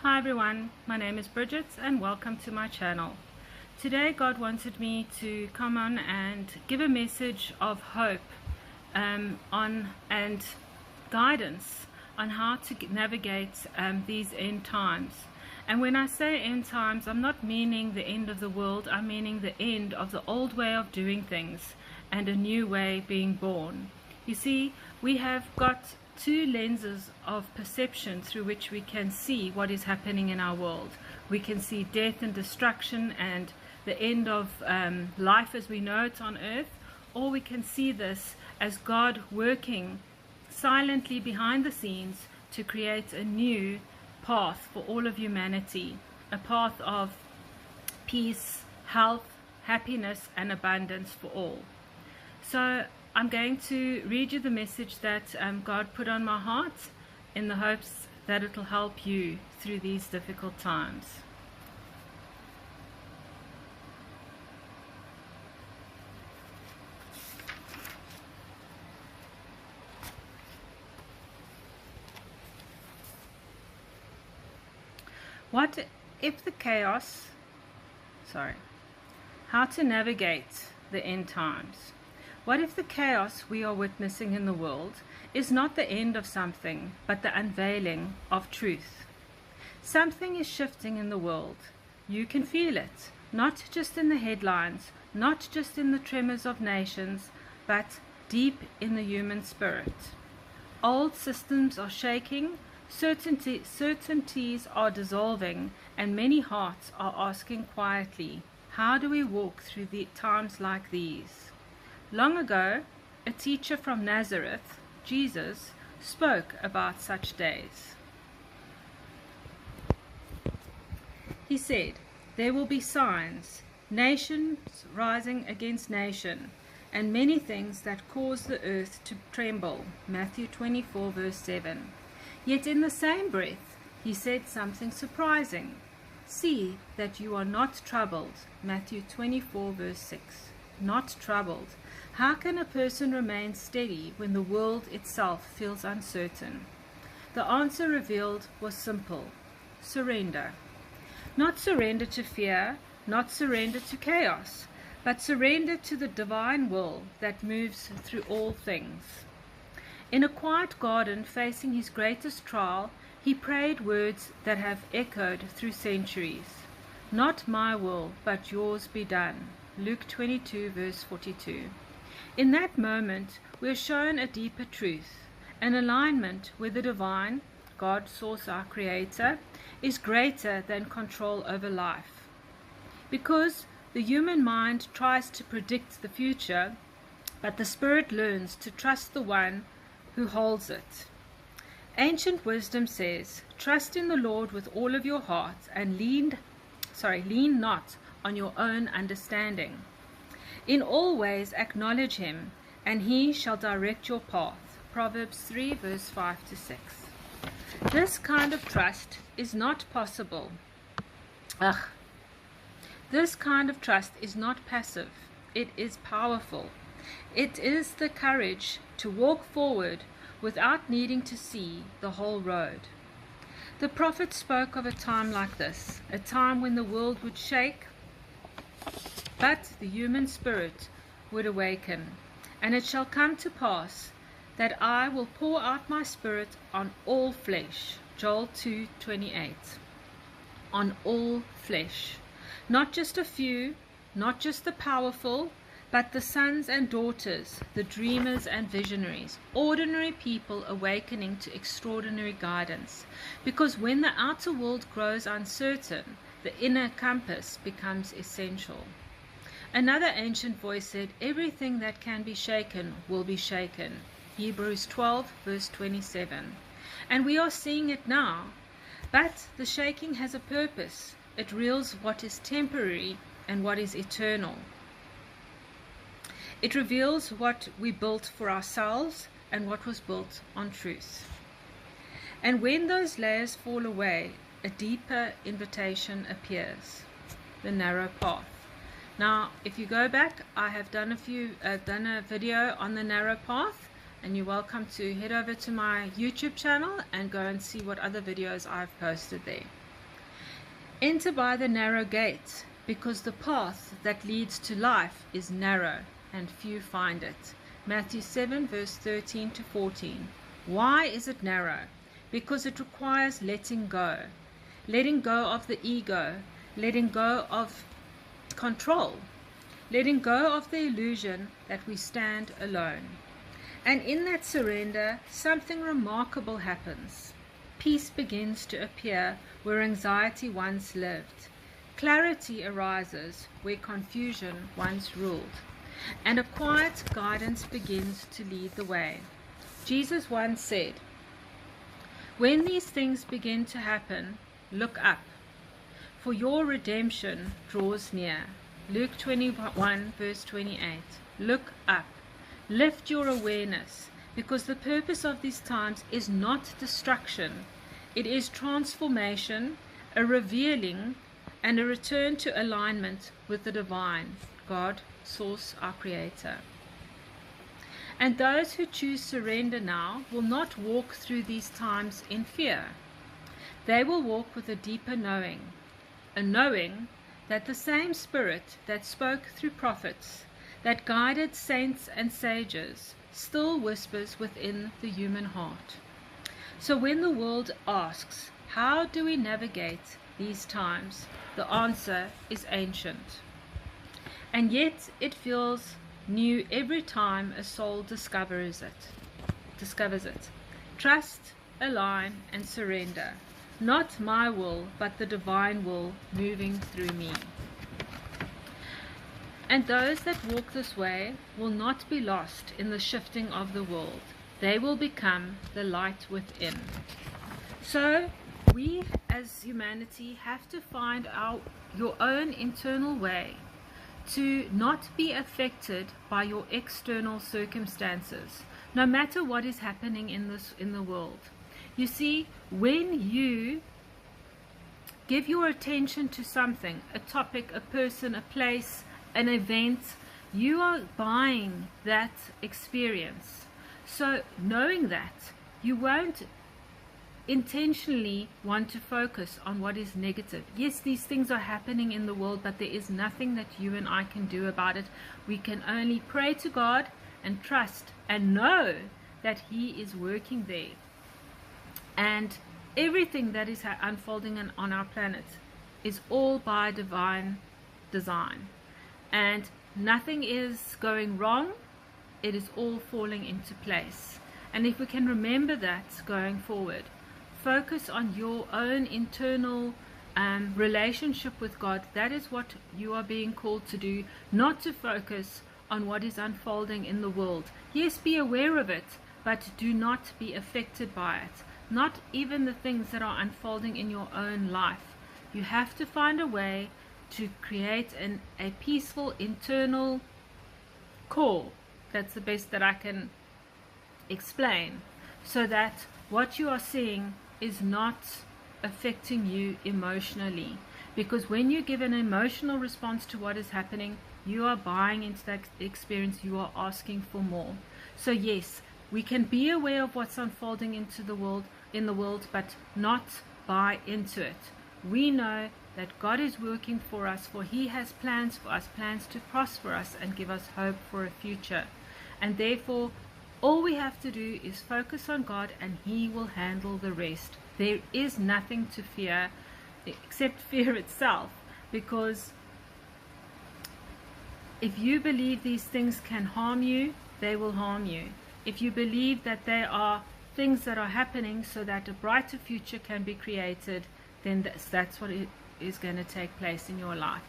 Hi everyone, my name is Bridget and welcome to my channel. Today God wanted me to come on and give a message of hope and guidance on how to navigate these end times. And when I say end times, I'm not meaning the end of the world, I'm meaning the end of the old way of doing things and a new way being born. You see, we have got two lenses of perception through which we can see what is happening in our world. We can see death and destruction and the end of life as we know it on earth, or we can see this as God working silently behind the scenes to create a new path for all of humanity, a path of peace, health, happiness and abundance for all. So I'm going to read you the message that God put on my heart in the hopes that it will help you through these difficult times. What if the chaos, how to navigate the end times. What if the chaos we are witnessing in the world is not the end of something, but the unveiling of truth? Something is shifting in the world. You can feel it, not just in the headlines, not just in the tremors of nations, but deep in the human spirit. Old systems are shaking, certainties are dissolving, and many hearts are asking quietly, how do we walk through the times like these? Long ago, a teacher from Nazareth, Jesus, spoke about such days. He said, there will be signs, nations rising against nation, and many things that cause the earth to tremble. Matthew 24 verse 7. Yet in the same breath, he said something surprising. See that you are not troubled. Matthew 24 verse 6. Not troubled. How can a person remain steady when the world itself feels uncertain? The answer revealed was simple. Surrender. Not surrender to fear, not surrender to chaos, but surrender to the divine will that moves through all things. In a quiet garden facing his greatest trial, he prayed words that have echoed through centuries. Not my will, but yours be done. Luke 22 verse 42. In that moment, we are shown a deeper truth, an alignment with the divine, God, Source, our Creator, is greater than control over life. Because the human mind tries to predict the future, but the spirit learns to trust the one who holds it. Ancient wisdom says, trust in the Lord with all of your heart and lean not on your own understanding. In all ways acknowledge him, and he shall direct your path. Proverbs 3 verse 5 to 6. This kind of trust is not possible. This kind of trust is not passive. It is powerful. It is the courage to walk forward without needing to see the whole road. The prophet spoke of a time like this, a time when the world would shake, but the human spirit would awaken. And it shall come to pass that I will pour out my spirit on all flesh. Joel 2:28. On all flesh. Not just a few, not just the powerful, but the sons and daughters, the dreamers and visionaries, ordinary people awakening to extraordinary guidance. Because when the outer world grows uncertain, the inner compass becomes essential. Another ancient voice said, everything that can be shaken will be shaken. Hebrews 12 verse 27. And we are seeing it now. But the shaking has a purpose. It reveals what is temporary and what is eternal. It reveals what we built for ourselves and what was built on truth. And when those layers fall away, a deeper invitation appears. The narrow path. Now, if you go back, I have done a video on the narrow path, and you're welcome to head over to my YouTube channel and go and see what other videos I've posted there. Enter by the narrow gate, because the path that leads to life is narrow, and few find it. Matthew 7, verse 13 to 14. Why is it narrow? Because it requires letting go of the ego, letting go of control, letting go of the illusion that we stand alone. And in that surrender, something remarkable happens. Peace begins to appear where anxiety once lived. Clarity arises where confusion once ruled. And a quiet guidance begins to lead the way. Jesus once said, "When these things begin to happen, look up, for your redemption draws near." Luke 21, verse 28. Look up. Lift your awareness, because the purpose of these times is not destruction. It is transformation, a revealing, and a return to alignment with the divine, God, Source, our Creator. And those who choose surrender now will not walk through these times in fear. They will walk with a deeper knowing, a knowing that the same Spirit that spoke through prophets, that guided saints and sages, still whispers within the human heart. So when the world asks, how do we navigate these times? The answer is ancient. And yet it feels new every time a soul discovers it. Trust, align, and surrender. Not my will, but the divine will moving through me. And those that walk this way will not be lost in the shifting of the world. They will become the light within. So we as humanity have to find your own internal way to not be affected by your external circumstances, no matter what is happening in the world. You see, when you give your attention to something, a topic, a person, a place, an event, you are buying that experience. So knowing that, you won't intentionally want to focus on what is negative. Yes, these things are happening in the world, but there is nothing that you and I can do about it. We can only pray to God and trust and know that He is working there. And everything that is unfolding on our planet is all by divine design. And nothing is going wrong. It is all falling into place. And if we can remember that going forward, focus on your own internal relationship with God. That is what you are being called to do, not to focus on what is unfolding in the world. Yes, be aware of it, but do not be affected by it. Not even the things that are unfolding in your own life. You have to find a way to create a peaceful internal core. That's the best that I can explain, so that what you are seeing is not affecting you emotionally. Because when you give an emotional response to what is happening, you are buying into that experience. You are asking for more. So yes, we can be aware of what's unfolding in the world, but not buy into it. We know that God is working for us, for He has plans for us, plans to prosper us and give us hope for a future. And therefore, all we have to do is focus on God, and He will handle the rest. There is nothing to fear except fear itself, because if you believe these things can harm you, they will harm you. If you believe that there are things that are happening so that a brighter future can be created, then that's what is going to take place in your life.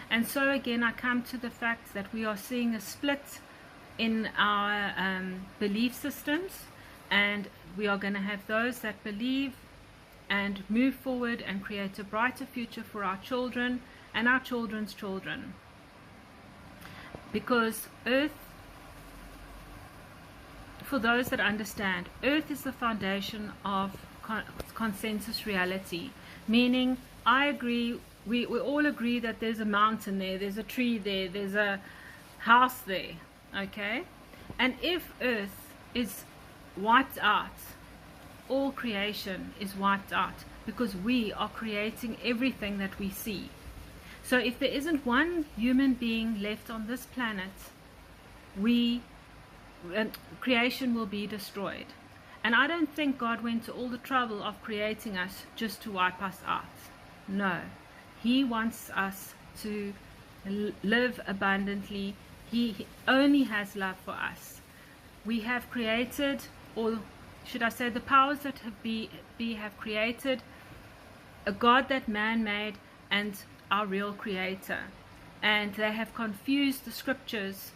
And so again, I come to the fact that we are seeing a split in our belief systems, and we are going to have those that believe and move forward and create a brighter future for our children and our children's children. Because Earth, for those that understand, Earth is the foundation of consensus reality, meaning I agree, we all agree that there's a mountain there, there's a tree there, there's a house there, okay? And if Earth is wiped out, all creation is wiped out because we are creating everything that we see. So if there isn't one human being left on this planet, creation will be destroyed. And I don't think God went to all the trouble of creating us just to wipe us out. No, He wants us to live abundantly. He only has love for us. We have created, or should I say, the powers that have created a God that man made and our real creator. And they have confused the scriptures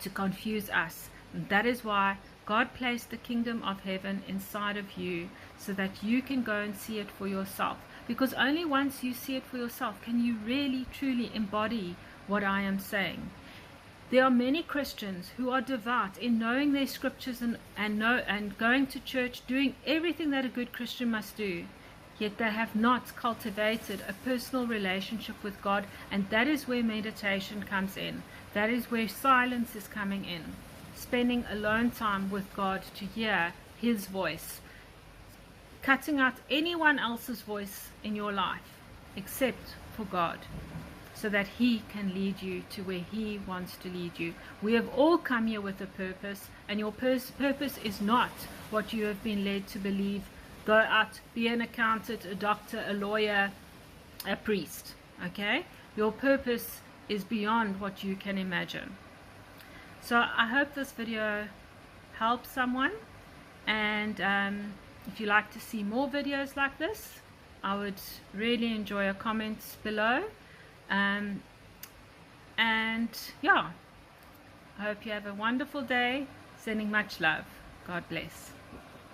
to confuse us. And that is why God placed the kingdom of heaven inside of you, so that you can go and see it for yourself. Because only once you see it for yourself can you really truly embody what I am saying. There are many Christians who are devout in knowing their scriptures and going to church, doing everything that a good Christian must do, yet they have not cultivated a personal relationship with God, and that is where meditation comes in. That is where silence is coming in. Spending alone time with God to hear His voice. Cutting out anyone else's voice in your life except for God, so that He can lead you to where He wants to lead you. We have all come here with a purpose, and your purpose is not what you have been led to believe. Go out, be an accountant, a doctor, a lawyer, a priest. Okay? Your purpose is beyond what you can imagine. So I hope this video helps someone, and if you like to see more videos like this, I would really enjoy a comment below. And yeah, I hope you have a wonderful day. Sending much love. God bless.